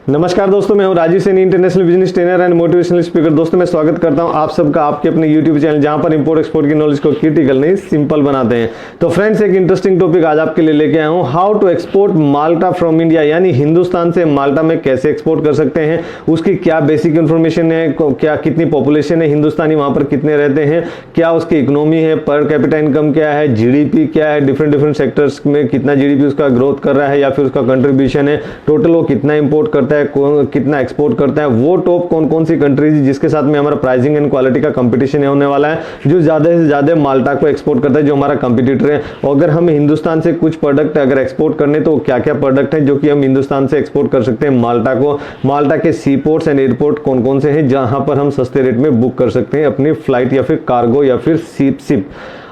नमस्कार दोस्तों, मैं हूं Rajeev Saini, international business trainer and motivational speaker. दोस्तों मैं स्वागत करता हूं आप सबका आपके अपने यूट्यूब चैनल, जहां पर इंपोर्ट एक्सपोर्ट की नॉलेज को क्रिटिकल नहीं सिंपल बनाते हैं। तो फ्रेंड्स, एक इंटरेस्टिंग टॉपिक आज आपके लिए लेके आया हूं, how to export Malta from India, यानी हिंदुस्तान से माल्टा में कैसे एक्सपोर्ट कर सकते हैं, उसकी क्या बेसिक इन्फॉर्मेशन है, क्या कितनी पॉपुलेशन है हिंदुस्तानी, वहां पर कितने रहते हैं, क्या उसकी इकोनॉमी है, पर कैपिटा इनकम क्या है, जीडीपी क्या है, डिफरेंट सेक्टर्स में कितना जीडीपी उसका ग्रोथ कर रहा है या फिर उसका कंट्रीब्यूशन है, टोटल वो कितना इंपोर्ट करता है, कितना एक्सपोर्ट करता है, वो टॉप कौन कौन सी कंट्रीज जिसके साथ में हमारा प्राइसिंग एंड क्वालिटी का कंपटीशन होने वाला है, जो ज्यादा से ज्यादा माल्टा को एक्सपोर्ट करता है, जो हमारा कंपटीटर है। और अगर हम हिंदुस्तान से कुछ प्रोडक्ट अगर एक्सपोर्ट करने, तो क्या क्या प्रोडक्ट है जो कि हम हिंदुस्तान से एक्सपोर्ट कर सकते हैं माल्टा को, माल्टा के सी पोर्ट्स एंड एयरपोर्ट कौन कौन से हैं जहां पर हम सस्ते रेट में बुक कर सकते हैं अपनी फ्लाइट या फिर कार्गो या फिर शिप।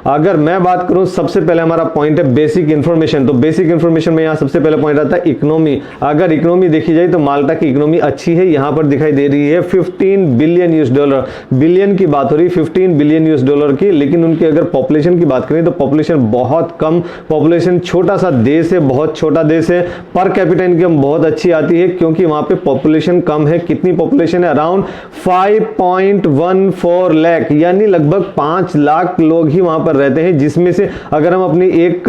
अगर मैं बात करूं, सबसे पहले हमारा पॉइंट है बेसिक इन्फॉर्मेशन। तो बेसिक इन्फॉर्मेशन में यहां सबसे पहले पॉइंट आता है इकोनॉमी। अगर इकोनॉमी देखी जाए तो माल्टा की इकोनॉमी अच्छी है, यहां पर दिखाई दे रही है 15 बिलियन यूएस डॉलर, बिलियन की बात हो रही है 15 बिलियन यूएस डॉलर की। लेकिन उनकी अगर पॉपुलेशन की बात करें तो पॉपुलेशन बहुत कम, पॉपुलेशन छोटा सा देश है, बहुत छोटा देश है। पर कैपिटा इनकम बहुत अच्छी आती है क्योंकि वहां पे पॉपुलेशन कम है। कितनी पॉपुलेशन है? अराउंड 5.14 लाख, यानी लगभग 5 लाख लोग ही वहां पर रहते हैं, जिसमें से अगर हम अपनी एक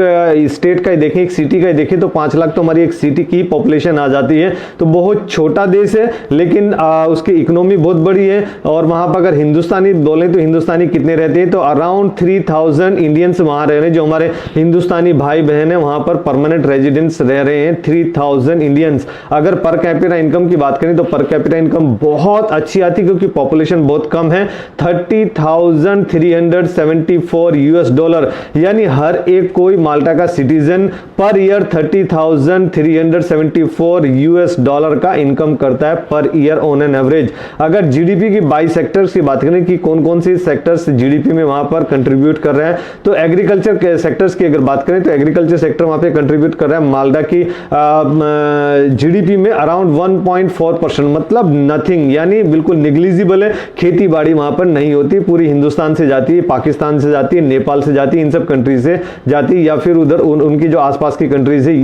स्टेट का ही देखें, एक सिटी का ही देखें, तो 5 लाख तो हमारी एक सिटी की पॉपुलेशन आ जाती है। तो बहुत छोटा देश है, लेकिन उसकी इकोनॉमी बहुत बड़ी है। और वहां पर अगर हिंदुस्तानी बोले तो हिंदुस्तानी कितने रहते हैं? तो अराउंड 3000 इंडियंस वहां रह रहे हैं, जो हमारे हिंदुस्तानी भाई बहन है वहां पर परमानेंट रेजिडेंट्स रह रहे हैं, 3000 इंडियंस। अगर पर कैपिटा इनकम की बात करें तो पर कैपिटा इनकम बहुत अच्छी आती है क्योंकि पॉपुलेशन बहुत कम है, 30,374 यूएस डॉलर, यानी हर एक कोई माल्टा का citizen per year 30,374 US dollar का इनकम करता है per year on an average. अगर जीडीपी की 22 सेक्टर्स की बात करें कि कौन कौन सी सेक्टर्स जीडीपी में वहां पर कंट्रीब्यूट कर रहे हैं, तो एग्रीकल्चर के सेक्टर्स की अगर बात करें तो एग्रीकल्चर सेक्टर वहां पे कंट्रीब्यूट कर रहा है माल्टा की जीडीपी में अराउंड 1.4%, मतलब नथिंग, यानी बिल्कुल निग्लिजिबल है। खेती बाड़ी वहां पर नहीं होती, पूरी हिंदुस्तान से जाती है, पाकिस्तान से जाती है, नेपाल से जाती है, इन सब कंट्रीज से जाती है, या फिर उधर उनकी जो आसपास की कंट्रीज है,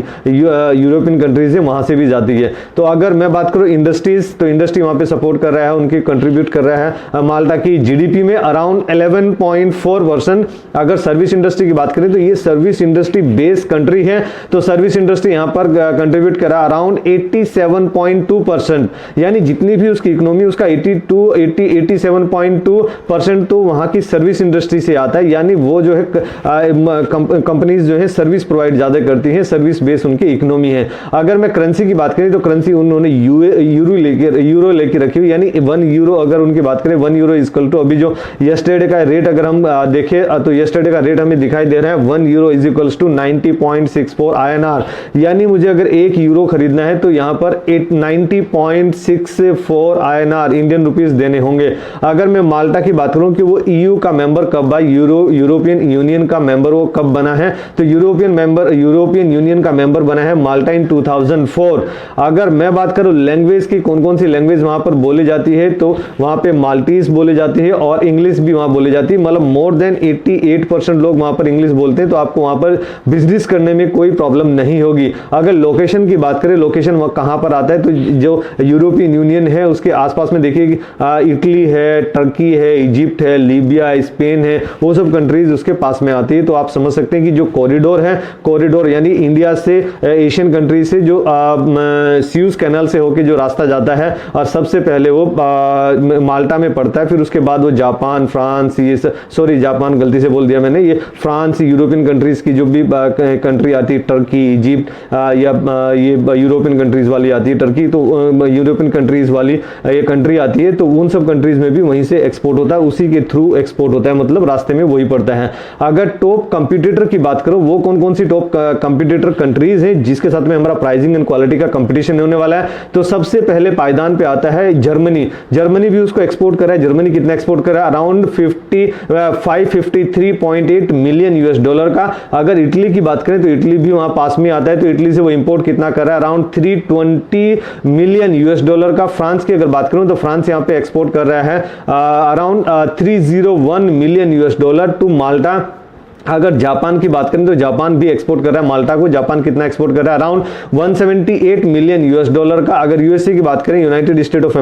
यूरोपियन कंट्रीज है, वहां से भी जाती है। तो अगर मैं बात करूं इंडस्ट्रीज, तो इंडस्ट्री वहां पे सपोर्ट कर रहा है, उनकी कंट्रीब्यूट कर रहा है माल्टा की जीडीपी में अराउंड 11.4%। अगर सर्विस इंडस्ट्री की बात करें तो ये सर्विस इंडस्ट्री बेस्ड कंट्री है, तो सर्विस इंडस्ट्री यहां पर कंट्रीब्यूट कर रहा है अराउंड 87.2%, यानी जितनी भी उसकी इकोनॉमी उसका 87.2% तो वहां की सर्विस इंडस्ट्री से आता है। यानी वो जो है कंपनीज जो है सर्विस प्रोवाइड ज्यादा करती हैं, सर्विस बेस उनकी इकोनॉमी है। अगर मैं करेंसी की बात करें तो करेंसी उन्होंने यूरो लेके रखी हुई, यानी 1 यूरो अगर उनकी बात करें 1 यूरो इक्वल टू अभी जो यस्टरडे का रेट अगर हम देखें तो यस्टरडे का रेट हमें दिखाई दे रहा है 1 euro is equals to 90.64 INR, यानी मुझे अगर 1 यूरो खरीदना है तो यहां पर 90.64 INR इंडियन रुपीस देने होंगे। अगर मैं माल्टा की बात करूं कि वो ईयू का मेंबर कब है, यूरोपियन यूनियन का मेंबर वो कब बना है, तो यूरोपियन यूनियन का मेंबर बना है माल्टा इन 2004। अगर मैं बात करूं लैंग्वेज की, कौन कौन सी लैंग्वेज वहां पर बोली जाती है, तो वहां पे माल्टीज बोली जाती है और इंग्लिश भी वहां बोली जाती है, मतलब मोर देन 88% लोग वहां पर इंग्लिश बोलते हैं। तो आपको वहां पर बिजनेस करने में कोई प्रॉब्लम नहीं होगी। अगर लोकेशन की बात करें, लोकेशन कहां पर आता है, तो जो यूरोपियन यूनियन है उसके आसपास में देखिए इटली है, टर्की है, इजिप्ट है, लीबिया, स्पेन है, वो सब कंट्रीज उसके पास में आती है। तो आप समझ सकते हैं कि जो कॉरिडोर है, कॉरिडोर यानी इंडिया से एशियन कंट्री से जो स्यूज कैनाल से होके जो रास्ता जाता है, और सबसे पहले वो माल्टा में पड़ता है, फिर उसके बाद वो जापान, फ्रांस, ये सॉरी जापान गलती से बोल दिया मैंने, ये फ्रांस, यूरोपियन कंट्रीज की जो भी कंट्री आती है, टर्की, इजिप्ट या ये यूरोपियन कंट्रीज वाली आती है, टर्की तो यूरोपियन कंट्रीज वाली ये कंट्री आती है, तो उन सब कंट्रीज में भी वहीं से एक्सपोर्ट होता है, उसी के थ्रू एक्सपोर्ट होता है, मतलब रास्ते में वही पड़ता है। अगर टॉप कंपटीटर की बात करो, वो कौन कौन सी टॉप कंपटीटर कंट्रीज हैं जिसके साथ में हमारा प्राइसिंग एंड क्वालिटी का कंपटीशन होने वाला है, तो सबसे पहले पायदान पे आता है जर्मनी। जर्मनी भी उसको एक्सपोर्ट कर रहा है। जर्मनी कितना एक्सपोर्ट कर रहा है? अराउंड 553.8 मिलियन यूएस डॉलर का। अगर इटली की बात करें तो इटली भी वहां पास में आता है, तो इटली से वो इंपोर्ट कितना कर रहा है? अराउंड 320 मिलियन यूएस डॉलर का। फ्रांस की अगर बात करूं तो फ्रांस यहां पे एक्सपोर्ट कर रहा है around 301 million US dollar to Malta. अगर जापान की बात करें तो जापान भी एक्सपोर्ट कर रहा है माल्टा को। जापान कितना एक्सपोर्ट कर रहा है? अराउंड 178 मिलियन यूएस डॉलर का। अगर यूएसए की बात करें, United state of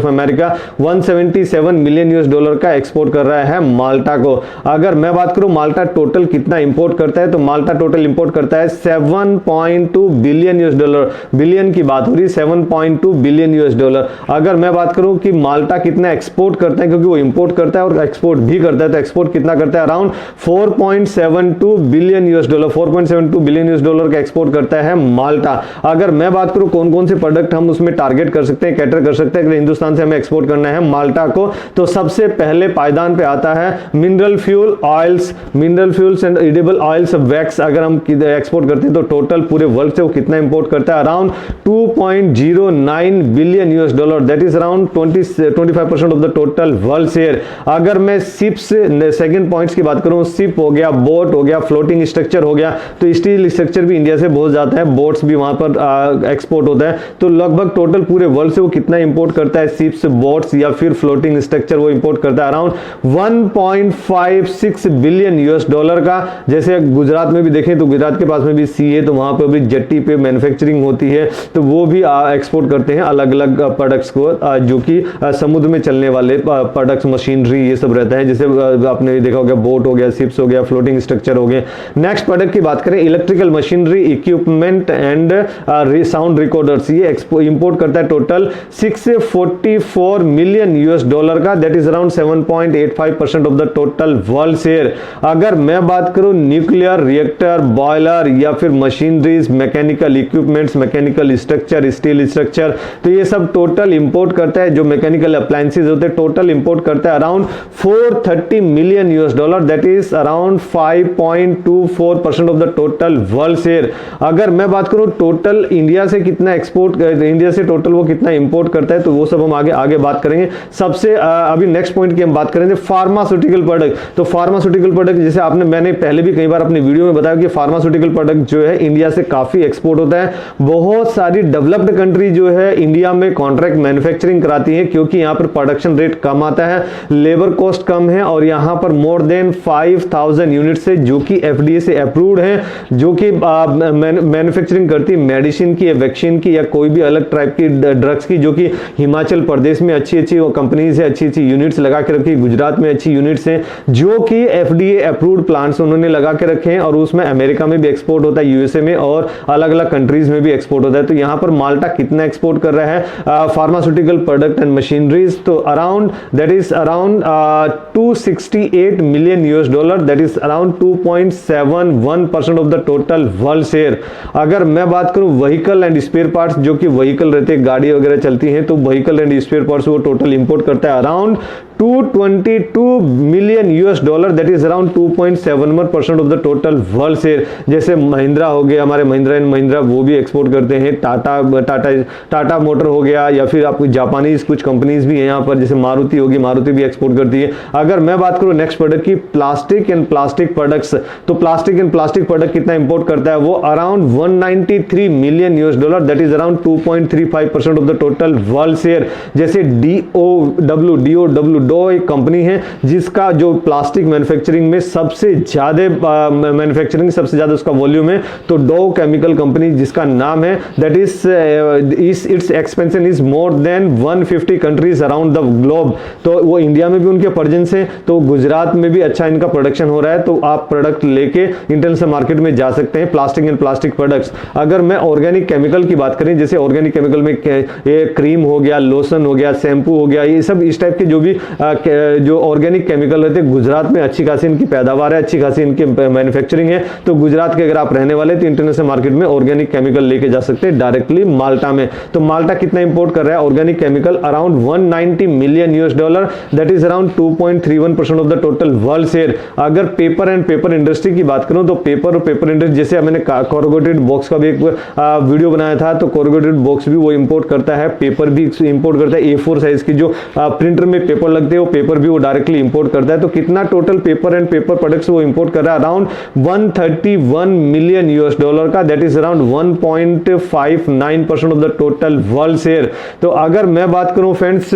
America 177 million US dollar का एक्सपोर्ट कर रहा है माल्टा को। अगर मैं बात करूं माल्टा टोटल कितना इंपोर्ट करता है, तो माल्टा टोटल इंपोर्ट करता है 7.2 बिलियन यूएस डॉलर। बिलियन की बात हो रही है, 7.2 बिलियन यूएस डॉलर। अगर मैं बात करूं कि माल्टा कितना एक्सपोर्ट करता है, क्योंकि वो इंपोर्ट करता है और एक्सपोर्ट भी करता है, तो एक्सपोर्ट कितना करता है? Around 4.72 billion US dollar, 4.72 billion US dollar का एक्सपोर्ट करता है माल्टा। अगर मैं बात करूं कौन कौन से प्रोडक्ट हम उसमें टारगेट कर सकते हैं, कैटर कर सकते हैं, अगर हिंदुस्तान से हमें एक्सपोर्ट करना है माल्टा को, तो सबसे पहले पायदान पे आता है mineral fuels and edible oils, wax. अगर हम एक्सपोर्ट करते हैं तो टोटल पूरे वर्ल्ड से वो कितना इंपोर्ट करता है? Around 2.09 billion US dollar, that is around 25% of the total world share. अगर मैं शिप्स सेकंड पॉइंट्स की बात करूं, शिप हो गया, बोट हो गया, फ्लोटिंग स्ट्रक्चर हो गया, तो स्टील स्ट्रक्चर भी इंडिया से बहुत जाता है, बोट्स भी वहां पर एक्सपोर्ट होता है। तो लगभग टोटल पूरे वर्ल्ड से वो कितना इंपोर्ट करता है? शिप्स, बोट्स या फिर फ्लोटिंग स्ट्रक्चर वो इंपोर्ट करता है अराउंड 1.56 बिलियन यूएस डॉलर का। जैसे गुजरात में भी देखें तो गुजरात के पास में भी सी है, तो वहां पर भी जेट्टी पे मैन्युफैक्चरिंग होती है, तो वो भी एक्सपोर्ट करते हैं अलग अलग प्रोडक्ट्स को, जो कि समुद्र में चलने वाले प्रोडक्ट्स, मशीनरी, ये सब रहता है। जैसे आपने देखा होगा बोट हो गया, शिप्स हो गया, फ्लोटिंग स्ट्रक्चर हो गए। नेक्स्ट प्रोडक्ट की बात करें, electrical machinery, equipment and sound recorders, ये इंपोर्ट करता है टोटल 644 मिलियन यूएस डॉलर का, that is around 7.85% of the total world share. अगर मैं बात करूं न्यूक्लियर रिएक्टर, बॉयलर या फिर machineries, mechanical equipments, mechanical structure, steel structure, तो ये सब टोटल इंपोर्ट करता है। जो मैकेनिकल अप्लायंसेज होते हैं टोटल इंपोर्ट करता है around 430 million US dollar, that is around 5.24% of the total world share. अगर मैं बात करूं टोटल इंडिया से कितना एक्सपोर्ट, इंडिया से टोटल वो कितना इंपोर्ट करता है, तो वो सब हम आगे बात करेंगे। सबसे अभी नेक्स्ट पॉइंट की हम बात करेंगे फार्मास्यूटिकल प्रोडक्ट। तो फार्मास्यूटिकल प्रोडक्ट, जैसे मैंने पहले भी कई बार अपनी वीडियो में बताया कि फार्मास्यूटिकल प्रोडक्ट जो है इंडिया से काफी एक्सपोर्ट होता है। बहुत सारी डेवलप्ड कंट्री जो है इंडिया में कॉन्ट्रैक्ट मैन्युफैक्चरिंग कराती है, क्योंकि यहाँ पर प्रोडक्शन रेट कम आता है, लेबर कॉस्ट कम है, और यहाँ पर मोर देन 5000 यूनिट्स है जो कि एफडीए से अप्रूव्ड है, जो कि मैन्युफैक्चरिंग करती है मेडिसिन की, वैक्सीन की, या कोई भी अलग टाइप की ड्रग्स की, जो कि हिमाचल प्रदेश में अच्छी कंपनीज है, अच्छी यूनिट्स लगा के रखी, गुजरात में अच्छी यूनिट्स हैं जो कि एफडीए अप्रूव्ड प्लांट्स उन्होंने लगा के रखे हैं, और उसमें अमेरिका में भी एक्सपोर्ट होता है, यूएसए में और अलग अलग कंट्रीज में भी एक्सपोर्ट होता है। तो यहाँ पर माल्टा कितना एक्सपोर्ट कर रहा है फार्मास्यूटिकल प्रोडक्ट एंड मशीनरीज? तो around that is around 268 million US dollar, that is around 2.71% of the total world share. अगर मैं बात करूं व्हीकल एंड स्पेयर पार्ट्स, जो कि व्हीकल रहते हैं, गाड़ी वगैरह चलती हैं, तो व्हीकल एंड स्पेयर पार्ट्स वो टोटल इंपोर्ट करता है around 222 million US dollar, that is around 2.71% of the total world share. जैसे महिंद्रा हो गया, हमारे महिंद्रा एंड महिंद्रा, वो भी एक्सपोर्ट करते हैं। टाटा मोटर हो गया, या फिर आपको जापानीज कुछ कंपनीज भी है यहाँ पर, जैसे मारुति होगी, मारुति भी एक्सपोर्ट करती है। अगर मैं बात करूं नेक्स्ट प्रोडक्ट की, प्लास्टिक एंड प्लास्टिक प्रोडक्ट्स, तो प्लास्टिक एंड प्लास्टिक प्रोडक्ट कितना इंपोर्ट करता है? वो around 193 million US dollar, that is around 2.35% of the total world share. जैसे डो एक कंपनी है जिसका जो प्लास्टिक मैन्युफैक्चरिंग में सबसे ज्यादा मैन्युफैक्चरिंग सबसे ज्यादा उसका वॉल्यूम है, तो डो केमिकल कंपनी जिसका नाम है, that is it's expansion is more than 150 countries around the globe. तो वो इंडिया में भी उनके प्रेजेंस है, तो गुजरात में भी अच्छा इनका प्रोडक्शन हो रहा है, तो आप प्रोडक्ट लेके इंटरनेशनल मार्केट में जा सकते हैं, प्लास्टिक एंड प्लास्टिक प्रोडक्ट्स। अगर मैं ऑर्गेनिक केमिकल की बात करें, जैसे ऑर्गेनिक केमिकल में ये क्रीम हो गया, लोशन हो गया, शैम्पू हो गया, ये सब इस टाइप के जो भी जो ऑर्गेनिक केमिकल रहते हैं, गुजरात में अच्छी खासी इनकी पैदावार है, अच्छी खासी इनकी मैन्युफैक्चरिंग है। तो गुजरात के अगर आप रहने वाले तो इंटरनेशनल मार्केट में ऑर्गेनिक केमिकल लेके जा सकते हैं डायरेक्टली माल्टा में। तो माल्टा कितना इंपोर्ट कर रहा है organic chemical? Around 190 million US dollar, that is around 2.31% of the total world share. अगर पेपर एंड पेपर इंडस्ट्री की बात करूं, तो पेपर और पेपर इंडस्ट्री, जैसे मैंने कोरुगेटेड बॉक्स का भी एक वीडियो बनाया था, तो कोरुगेटेड बॉक्स भी वो इंपोर्ट करता है, पेपर भी इंपोर्ट करता है। A4 साइज की जो प्रिंटर में पेपर लग करते हैं वो पेपर भी वो डायरेक्टली इंपोर्ट करता है। तो कितना total paper and paper products वो इंपोर्ट कर रहा है? अराउंड 131 मिलियन यूएस डॉलर का, that is around 1.59% of the total world share. तो अगर मैं बात करूं फ्रेंड्स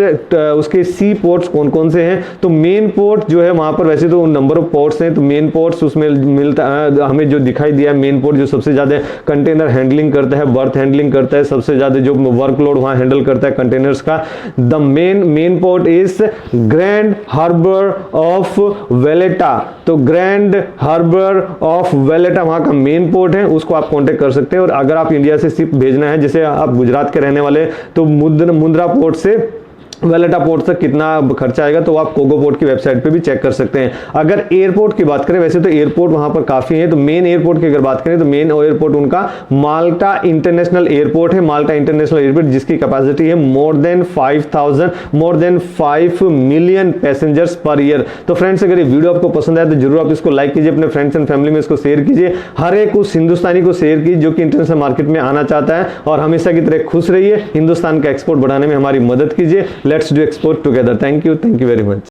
उसके सी पोर्ट्स कौन कौन से हैं, तो मेन पोर्ट जो है वहां पर वैसे तो नंबर ऑफ पोर्ट्स हैं, तो मेन पोर्ट्स उसमें मिलता हमें जो दिखाई दिया मेन पोर्ट जो सबसे ज्यादा कंटेनर हैंडलिंग करता है, बर्थ हैंडलिंग करता है, सबसे ज्यादा जो वर्कलोड वहां हैंडल करता है कंटेनर्स का, the main port is grand harbour of Valletta. तो ग्रैंड हार्बर ऑफ वेलेटा वहां का मेन पोर्ट है, उसको आप कांटेक्ट कर सकते हैं। और अगर आप इंडिया से शिप भेजना है, जैसे आप गुजरात के रहने वाले, तो मुंद्रा पोर्ट से वेलेटा पोर्ट तक कितना खर्चा आएगा तो आप कोगो पोर्ट की वेबसाइट पे भी चेक कर सकते हैं। अगर एयरपोर्ट की बात करें, वैसे तो एयरपोर्ट वहां पर काफी है, तो मेन एयरपोर्ट की अगर बात करें तो मेन एयरपोर्ट उनका माल्टा इंटरनेशनल एयरपोर्ट है। माल्टा इंटरनेशनल एयरपोर्ट जिसकी कैपेसिटी है more than 5 million passengers per year. तो फ्रेंड्स अगर ये वीडियो आपको पसंद आए तो जरूर आप इसको लाइक कीजिए, अपने फ्रेंड्स एंड फैमिली में इसको शेयर कीजिए, हर एक उस हिंदुस्तानी को शेयर कीजिए जो कि इंटरनेशनल मार्केट में आना चाहता है। और हमेशा की तरह खुश रहिए, हिंदुस्तान का एक्सपोर्ट बढ़ाने में हमारी मदद कीजिए। Let's do export together. Thank you very much.